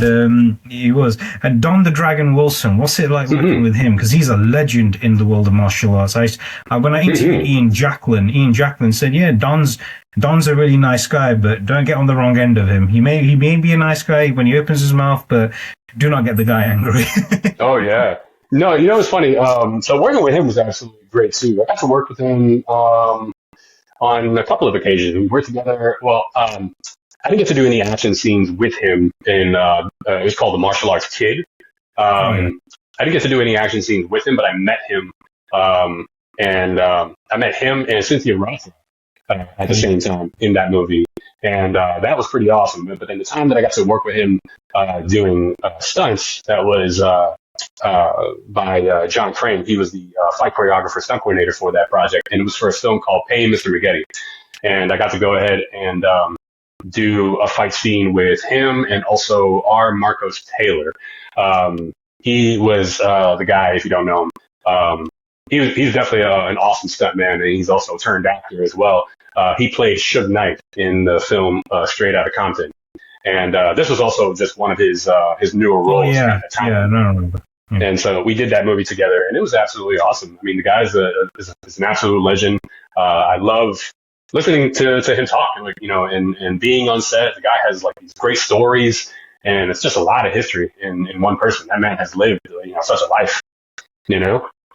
And he was. And Don the Dragon Wilson, what's it like working with him? Because he's a legend in the world of martial arts. When I interviewed Ian Jacklin said, yeah, Don's a really nice guy, but don't get on the wrong end of him. He may be a nice guy when he opens his mouth, but do not get the guy angry. Oh, yeah. No, it's funny. So working with him was absolutely great, too. I got to work with him on a couple of occasions. We worked together. Well, I didn't get to do any action scenes with him in, it was called The Martial Arts Kid. I didn't get to do any action scenes with him, but I met him, and I met him and Cynthia Rothrock at the same time in that movie. And that was pretty awesome. But then the time that I got to work with him doing stunts, that was by John Crane. He was the fight choreographer, stunt coordinator for that project. And it was for a film called Pay Mr. Spaghetti. And I got to go ahead and do a fight scene with him and also R. Marcos Taylor. He was the guy, if you don't know him. He's definitely an awesome stuntman, and he's also turned actor as well. He played Suge Knight in the film Straight Outta Compton. And this was also just one of his newer roles at the time. Yeah, no. And so we did that movie together, and it was absolutely awesome. I mean, the guy's is an absolute legend. I love listening to him talk, and being on set. The guy has like these great stories, and it's just a lot of history in one person. That man has lived, such a life,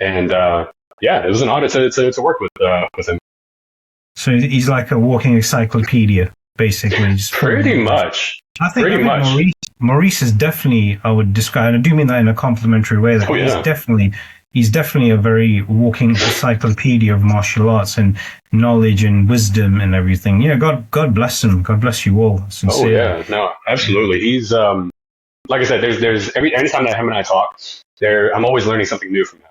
And it was an honor to work with him. So he's like a walking encyclopedia, basically. Pretty much. I think Maurice is definitely, I would describe, and I do mean that in a complimentary way, that he's definitely a very walking encyclopedia of martial arts and knowledge and wisdom and everything. Yeah, God bless him. God bless you all. Sincerely. Oh yeah, no, absolutely. He's like I said, there's anytime that him and I talk, I'm always learning something new from him.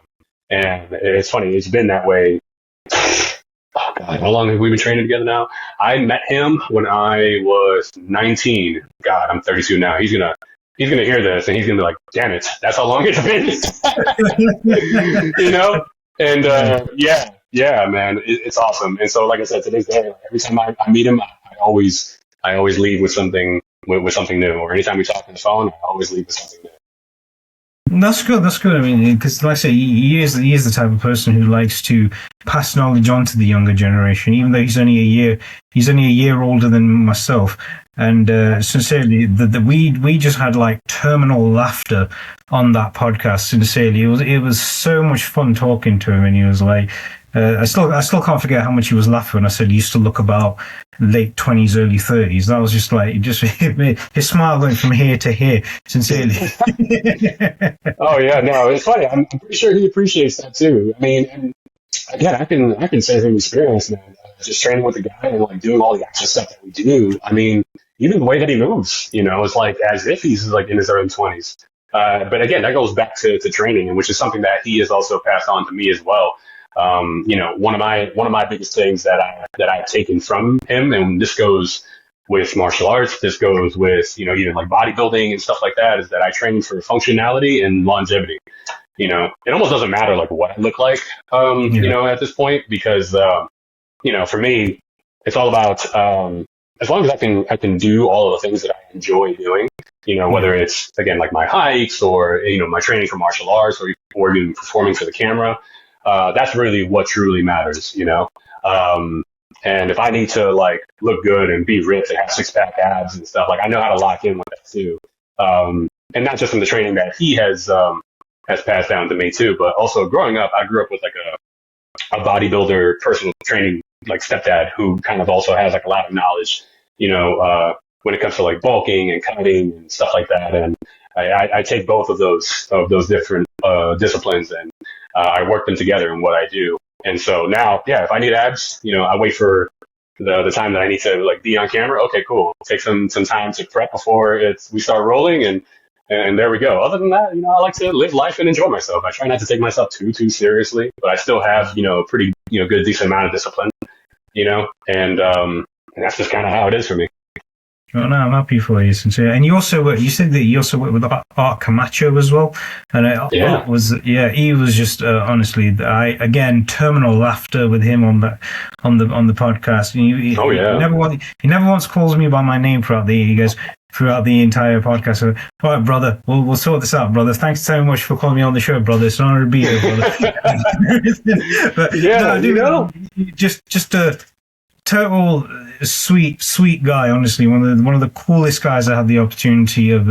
And it's funny, it's been that way. Oh God, how long have we been training together now? I met him when I was 19. God, I'm 32 now. He's gonna hear this and he's gonna be like, "Damn it, that's how long it's been." And yeah, man, it's awesome. And so, like I said, today's day, every time I meet him, I always leave with something new. Or anytime we talk on the phone, I always leave with something new. That's good. I mean, because like I say, he is the type of person who likes to pass knowledge on to the younger generation, even though he's only a year older than myself. And sincerely, we just had like terminal laughter on that podcast. Sincerely, it was so much fun talking to him, and he was like, I still can't forget how much he was laughing when I said he used to look about late 20s, early 30s. That was just like, his smile going from here to here, sincerely. Oh yeah, no, it's funny. I'm pretty sure he appreciates that too. I mean, and again, I can say from experience, man, just training with the guy and like doing all the extra stuff that we do. I mean, even the way that he moves, it's like as if he's like in his early 20s. But again, that goes back to training, and which is something that he has also passed on to me as well. One of my biggest things that I've taken from him, and this goes with martial arts, this goes with, even like bodybuilding and stuff like that, is that I train for functionality and longevity. It almost doesn't matter like what I look like, at this point, because, for me, it's all about, as long as I can do all of the things that I enjoy doing, whether it's, again, like my hikes or, my training for martial arts or even performing for the camera. That's really what truly matters, and if I need to like look good and be ripped and have 6-pack abs and stuff, like I know how to lock in with that too. And not just from the training that he has passed down to me too, but also growing up, I grew up with like a bodybuilder personal training, like stepdad, who kind of also has like a lot of knowledge, when it comes to like bulking and cutting and stuff like that. And I take both of those different disciplines and I work them together in what I do. And so now, if I need abs, I wait for the time that I need to like be on camera. Okay, cool. Take some time to prep before we start rolling, and there we go. Other than that, I like to live life and enjoy myself. I try not to take myself too seriously, but I still have, a pretty, good, decent amount of discipline, and that's just kind of how it is for me. Oh, no, I'm happy for you, sincere. And you said that you also worked with Art Camacho as well. And Art he was just honestly, terminal laughter with him on the podcast. He never once calls me by my name throughout the year. He goes, throughout the entire podcast. So, all right, brother, we'll sort this out, brother. Thanks so much for calling me on the show, brother. It's an honor to be here, brother. But Yeah, no, just a total sweet guy. Honestly, one of the coolest guys I had the opportunity of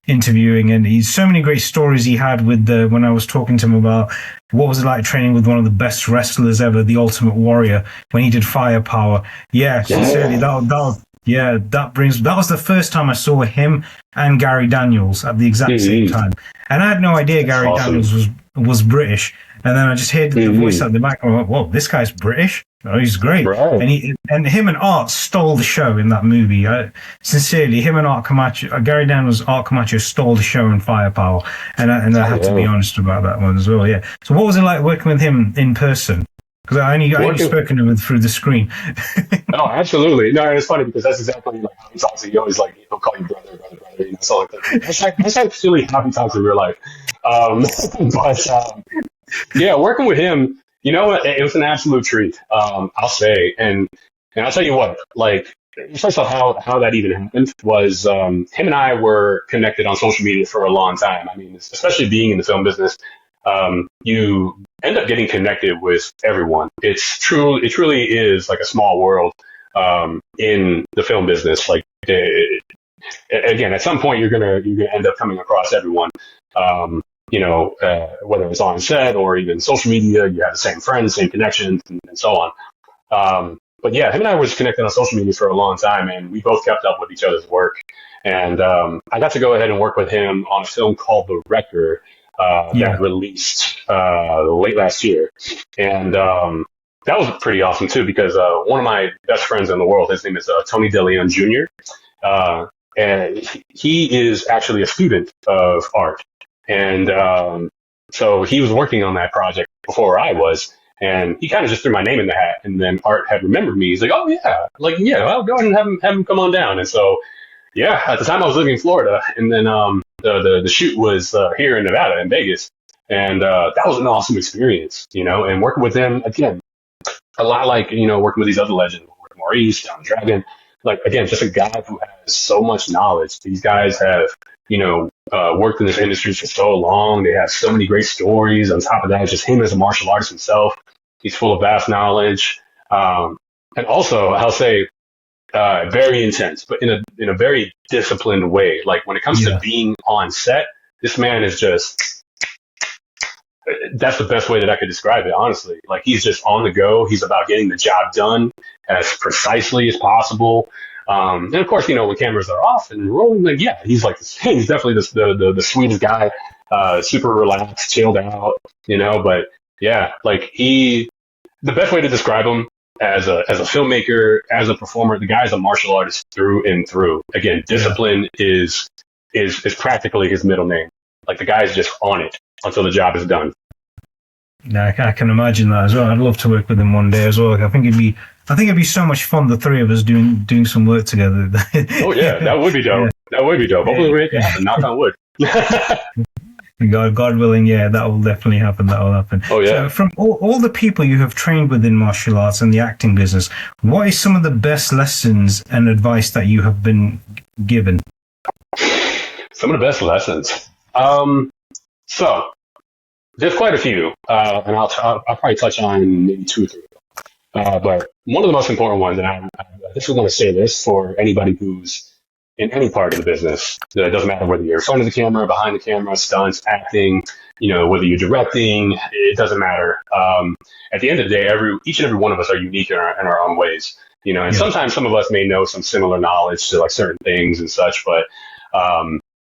interviewing, and he's so many great stories he had with when I was talking to him about what was it like training with one of the best wrestlers ever, the Ultimate Warrior, when he did Firepower. Yeah, sincerely, that was the first time I saw him and Gary Daniels at the exact same time, and I had no idea Gary Daniels was British. And then I just heard the voice at the back. I'm like, whoa, this guy's British? Oh, he's great. Right. And him and Art stole the show in that movie. Sincerely, him and Art Camacho, Gary Daniels, Art Camacho stole the show in Firepower. And I have to be honest about that one as well, yeah. So what was it like working with him in person? Because I only spoken to him through the screen. Oh, absolutely. No, it's funny because that's exactly like how he talks. He always he'll call you brother. You know, so like that's actually how he talks in real life. Yeah, working with him, you know, it was an absolute treat. I'll say, and I'll tell you what, like, first of all, how that even happened was him and I were connected on social media for a long time. I mean, especially being in the film business, you end up getting connected with everyone. It truly is like a small world in the film business. Like, again, at some point you're gonna end up coming across everyone. You know, whether it's on set or even social media, you have the same friends, same connections, and so on. But yeah, him and I was connected on social media for a long time, and we both kept up with each other's work. And I got to go ahead and work with him on a film called The Wrecker that released late last year. And that was pretty awesome, too, because one of my best friends in the world, his name is Tony DeLeon Jr., and he is actually a student of art. And so he was working on that project before I was, and he kind of just threw my name in the hat. And then Art had remembered me. He's like, "Oh yeah, I'll go ahead and have him come on down." And so, yeah, at the time I was living in Florida, and then the shoot was here in Nevada, in Vegas, and that was an awesome experience, you know. And working with them again, a lot like, you know, working with these other legends, Maurice, John Dragon, like, again, just a guy who has so much knowledge. These guys have, you know, worked in this industry for so long. They have so many great stories. On top of that, just him as a martial artist himself. He's full of vast knowledge. And also, I'll say, very intense, but in a very disciplined way. Like, when it comes to being on set, this man is just, that's the best way that I could describe it, honestly. Like, he's just on the go. He's about getting the job done as precisely as possible. And of course, you know, when cameras are off and rolling, like, yeah, he's definitely the sweetest guy, super relaxed, chilled out, you know. But yeah, like, the best way to describe him as a filmmaker, as a performer, the guy's a martial artist through and through. Again, discipline is practically his middle name. Like, the guy's just on it until the job is done. Yeah, I can imagine that as well. I'd love to work with him one day as well. I think it'd be so much fun, the three of us doing some work together. Oh yeah, that would be dope. Yeah. That would be dope. Hopefully we can happen. Knock on wood. God willing, yeah, that will definitely happen. That will happen. Oh yeah. So from all the people you have trained within martial arts and the acting business, what is some of the best lessons and advice that you have been given? Some of the best lessons. So there's quite a few, and I'll probably touch on maybe 2 or 3. But one of the most important ones, and I just want to say this for anybody who's in any part of the business, it doesn't matter whether you're in front of the camera, behind the camera, stunts, acting, you know, whether you're directing, it doesn't matter. At the end of the day, each and every one of us are unique in our own ways, you know, and sometimes some of us may know some similar knowledge to like certain things and such, but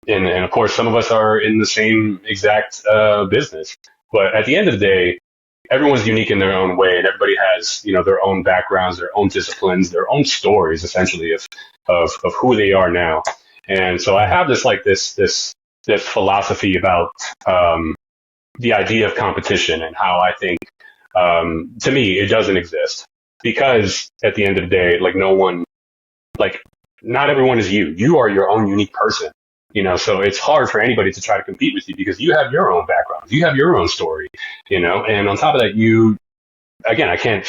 and of course, some of us are in the same exact business. But at the end of the day, everyone's unique in their own way, and everybody has, you know, their own backgrounds, their own disciplines, their own stories, essentially, of who they are now. And so I have this philosophy about the idea of competition, and how I think, to me, it doesn't exist, because at the end of the day, not everyone is you. You are your own unique person. You know, so it's hard for anybody to try to compete with you, because you have your own background, you have your own story, you know, and on top of that, I can't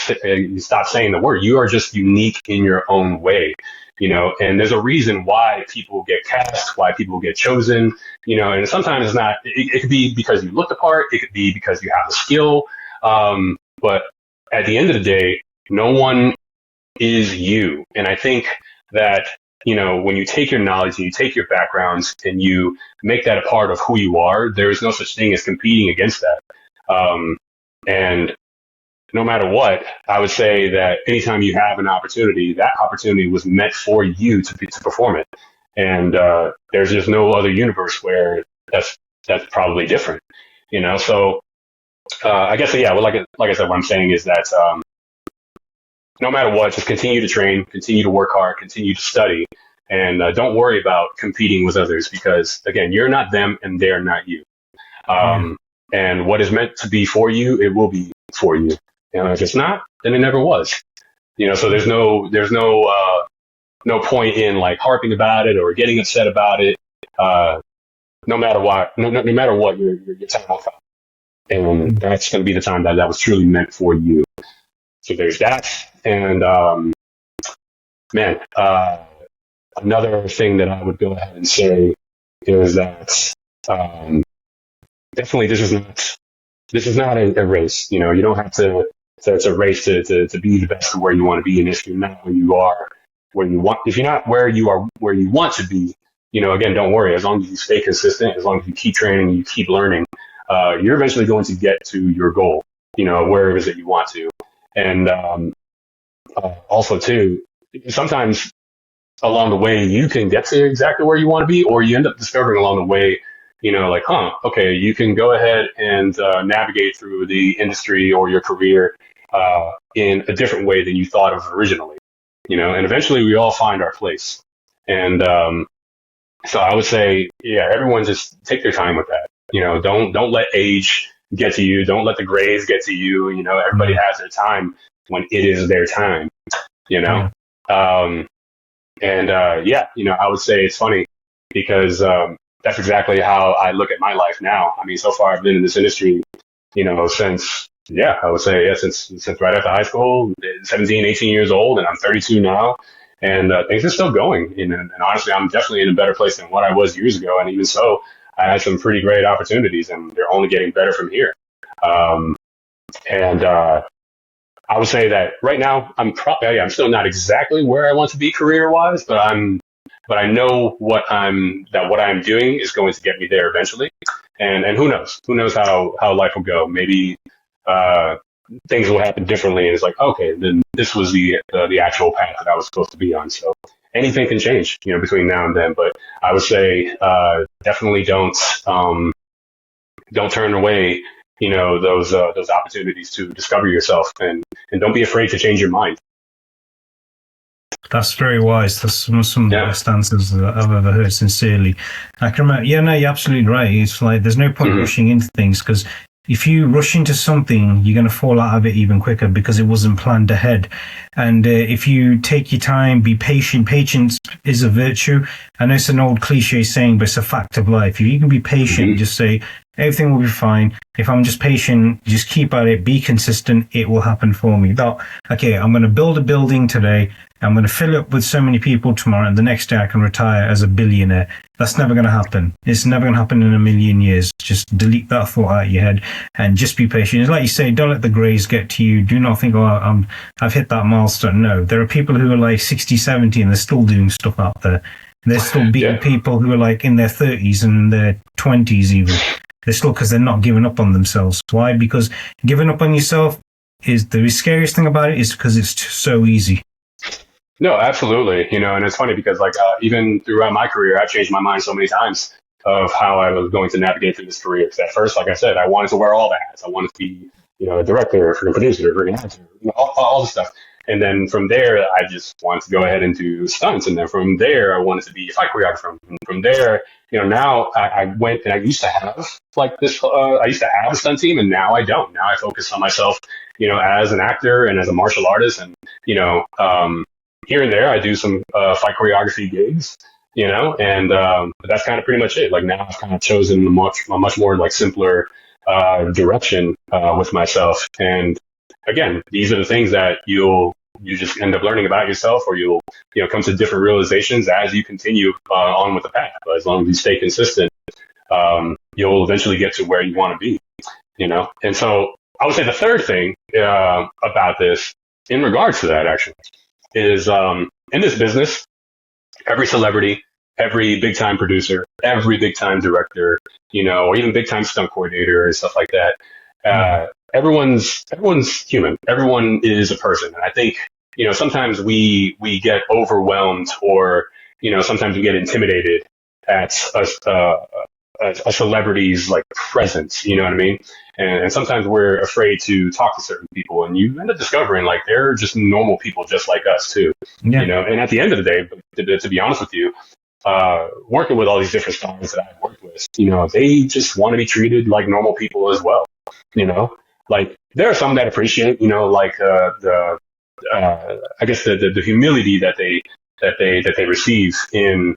stop saying the word, you are just unique in your own way, and there's a reason why people get cast, why people get chosen, and sometimes it's not, it could be because you look the part, it could be because you have the skill. But at the end of the day, no one is you. And I think that, when you take your knowledge and you take your backgrounds and you make that a part of who you are, there is no such thing as competing against that. And no matter what, I would say that anytime you have an opportunity, that opportunity was meant for you to perform it. And there's just no other universe where that's probably different, So I guess, yeah, well, like I said, what I'm saying is that no matter what, just continue to train, continue to work hard, continue to study, and don't worry about competing with others because, again, you're not them and they're not you. And what is meant to be for you, it will be for you. If it's not, then it never was. So there's no point in like harping about it or getting upset about it. No matter what, no matter what, your time will come, and that's going to be the time that was truly meant for you. So there's that, and another thing that I would go ahead and say is that definitely this is not a race. You don't have to. It's a race to be the best of where you want to be, and if you're not where you are, if you're not where you are, where you want to be, again, don't worry. As long as you stay consistent, as long as you keep training, you keep learning, you're eventually going to get to your goal. Where it is that you want to, and also too, sometimes along the way you can get to exactly where you want to be, or you end up discovering along the way. Okay, you can go ahead and navigate through the industry or your career in a different way than you thought of originally, and eventually we all find our place. And so I would say, yeah, everyone just take their time with that. Don't let age get to you. Don't let the grades get to you. Everybody has their time when it is their time, I would say it's funny because that's exactly how I look at my life now. I mean, so far I've been in this industry, since right after high school, 17, 18 years old, and I'm 32 now, and things are still going. And honestly, I'm definitely in a better place than what I was years ago. And even so, I had some pretty great opportunities, and they're only getting better from here. I would say that right now, I'm still not exactly where I want to be career-wise, but I know what I'm doing is going to get me there eventually. And who knows how life will go. Maybe things will happen differently, and it's like, okay, then this was the actual path that I was supposed to be on. So anything can change, between now and then. But I would say definitely don't turn away, those opportunities to discover yourself, and don't be afraid to change your mind. That's very wise. That's some of the best answers that I've ever heard, sincerely. I can remember, you're absolutely right. It's like there's no point rushing into things, because if you rush into something, you're going to fall out of it even quicker because it wasn't planned ahead. And if you take your time, be patient. Patience is a virtue. I know it's an old cliche saying, but it's a fact of life. If you can be patient, just say, everything will be fine. If I'm just patient, just keep at it, be consistent, it will happen for me. Okay, I'm going to build a building today. I'm going to fill it up with so many people tomorrow, and the next day I can retire as a billionaire. That's never going to happen. It's never going to happen in a million years. Just delete that thought out of your head and just be patient. It's like you say, don't let the grays get to you. Do not think, I've hit that milestone. No, there are people who are like 60, 70 and they're still doing stuff out there. They're still beating people who are like in their 30s and their 20s even. They're still, because they're not giving up on themselves. Why? Because giving up on yourself is the scariest thing about it, is because it's so easy. No, absolutely. And it's funny because even throughout my career, I've changed my mind so many times of how I was going to navigate through this career. Because at first, like I said, I wanted to wear all the hats. I wanted to be, a director, a producer, an actor, all the stuff. And then from there, I just wanted to go ahead and do stunts. And then from there, I wanted to be a fight choreographer. And from there, now I went, and I used to have I used to have a stunt team, and now I don't. Now I focus on myself, as an actor and as a martial artist. And, here and there, I do some fight choreography gigs, and but that's kind of pretty much it. Like now I've kind of chosen a much more simpler direction with myself. And again, these are the things that you'll you just end up learning about yourself, or you'll come to different realizations as you continue on with the path. But as long as you stay consistent, you'll eventually get to where you want to be. And so I would say the third thing about this, in regards to that, actually, is in this business, every celebrity, every big time producer, every big time director, or even big time stunt coordinator and stuff like that. Everyone's human. Everyone is a person. And I think, sometimes we get overwhelmed, or, sometimes we get intimidated at a celebrity's like presence, you know what I mean? And sometimes we're afraid to talk to certain people, and you end up discovering like they're just normal people just like us too. And at the end of the day, to be honest with you, working with all these different stars that I've worked with, they just want to be treated like normal people as well. Like there are some that appreciate, like I guess the humility that they receive in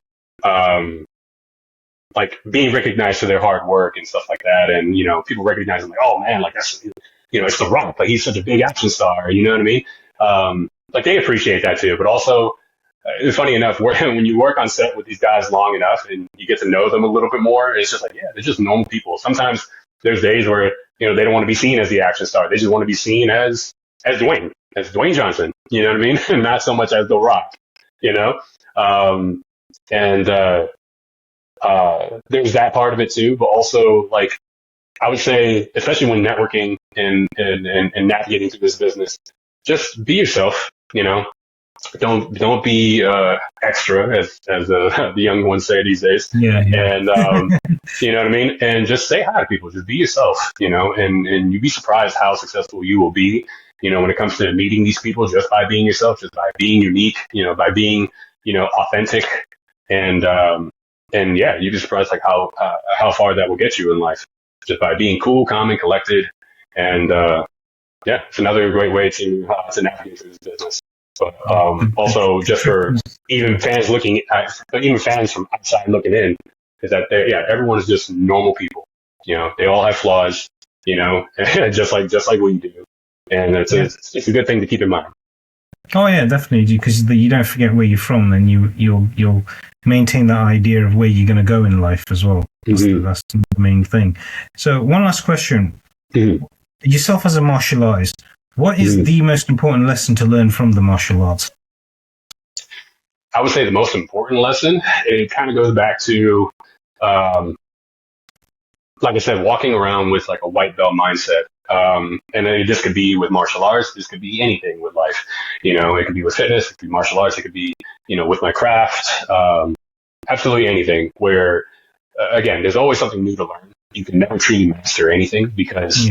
like being recognized for their hard work and stuff like that, and people recognize them like, oh man, like that's it's The Rock, like he's such a big action star, you know what I mean? Like they appreciate that too, but also. It's funny enough, when you work on set with these guys long enough and you get to know them a little bit more, it's just like, yeah, they're just normal people. Sometimes there's days where, they don't want to be seen as the action star. They just want to be seen as Dwayne Johnson, you know what I mean? And not so much as The Rock, and there's that part of it too, but also like, I would say, especially when networking and navigating through this business, just be yourself, Don't be extra, as the young ones say these days. Yeah. And you know what I mean. And just say hi to people. Just be yourself. And you'd be surprised how successful you will be. When it comes to meeting these people, just by being yourself, just by being unique. By being authentic. And yeah, you'd be surprised like how far that will get you in life, just by being cool, calm, and collected. And yeah, it's another great way to navigate through this business. But also, just for even fans from outside looking in, is that everyone is just normal people. They all have flaws. Just like we do, and it's a good thing to keep in mind. Oh yeah, definitely, because you don't forget where you're from, and you'll maintain that idea of where you're going to go in life as well. That's the main thing. So one last question: yourself as a martial artist. What is the most important lesson to learn from the martial arts? I would say the most important lesson, it kind of goes back to, like I said, walking around with like a white belt mindset. And then this could be with martial arts. This could be anything with life. It could be with fitness. It could be martial arts. It could be, with my craft. Absolutely anything where, again, there's always something new to learn. You can never truly master anything because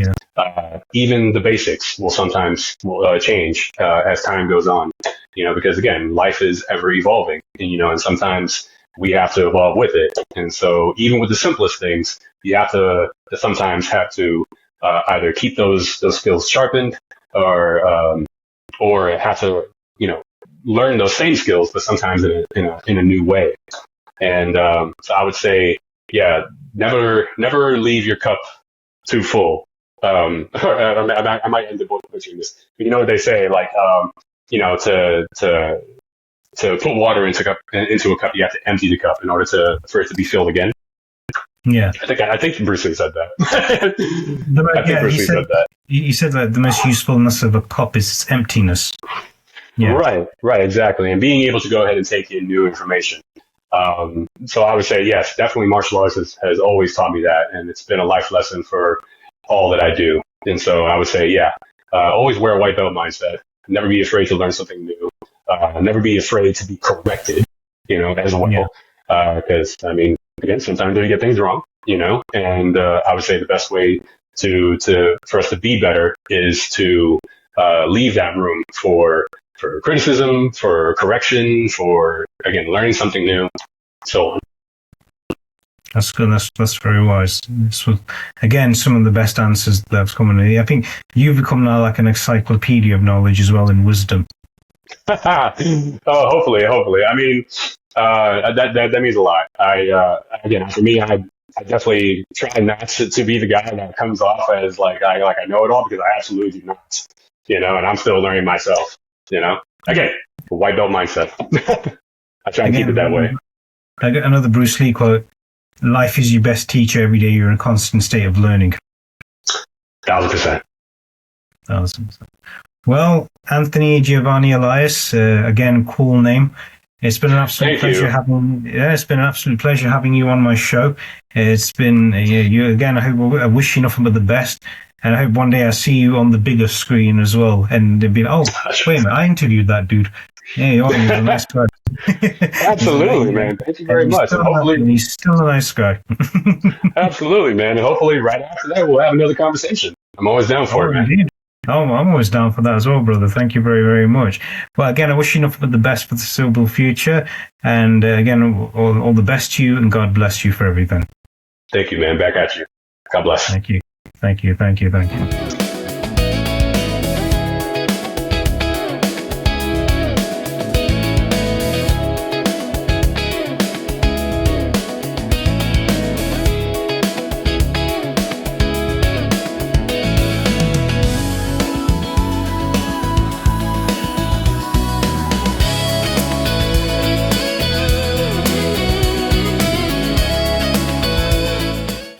even the basics will sometimes change as time goes on, because again, life is ever evolving, and sometimes we have to evolve with it. And so even with the simplest things, you have to sometimes either keep those skills sharpened or have to, learn those same skills, but sometimes in a new way. And so I would say, never leave your cup too full. I might end the book butchering this. But you know what they say, like, to put water into a cup, you have to empty the cup in order for it to be filled again. Yeah, I think Bruce Lee said that. I think Bruce Lee said that. You said that the most usefulness of a cup is its emptiness. Yeah. Right, exactly, and being able to go ahead and take in new information. So I would say, yes, definitely martial arts has always taught me that, and it's been a life lesson for all that I do. And so I would say, always wear a white belt mindset. Never be afraid to learn something new. Never be afraid to be corrected, as well. Because, again, sometimes we get things wrong, and I would say the best way for us to be better is to leave that room for criticism, for correction, for, again, learning something new, so on. That's good. That's very wise. This was, again, some of the best answers that have come in. I think you've become now like an encyclopedia of knowledge as well and wisdom. Oh, hopefully. That means a lot. Again, for me, I definitely try not to be the guy that comes off as like I know it all, because I absolutely do not. And I'm still learning myself. You know, again, white belt mindset. I try and keep it that way. I got another Bruce Lee quote: "Life is your best teacher. Every day you're in a constant state of learning." 1,000%. Well, Anthony Giovanni Elias, again, cool name. It's been an absolute pleasure having you on my show. It's been you again. I wish you nothing but the best, and I hope one day I see you on the bigger screen as well. And they'd be like, "Oh, wait a minute, I interviewed that dude." Yeah, you're a nice guy. Absolutely, man. Thank you very much. And he's still a nice guy. Absolutely, man. And hopefully, right after that, we'll have another conversation. I'm always down for it, man. Indeed. Oh, I'm always down for that as well, brother. Thank you very, very much. Well, again, I wish you nothing but the best for the foreseeable future. And again, all the best to you, and God bless you for everything. Thank you, man. Back at you. God bless. Thank you. Thank you. Thank you. Thank you.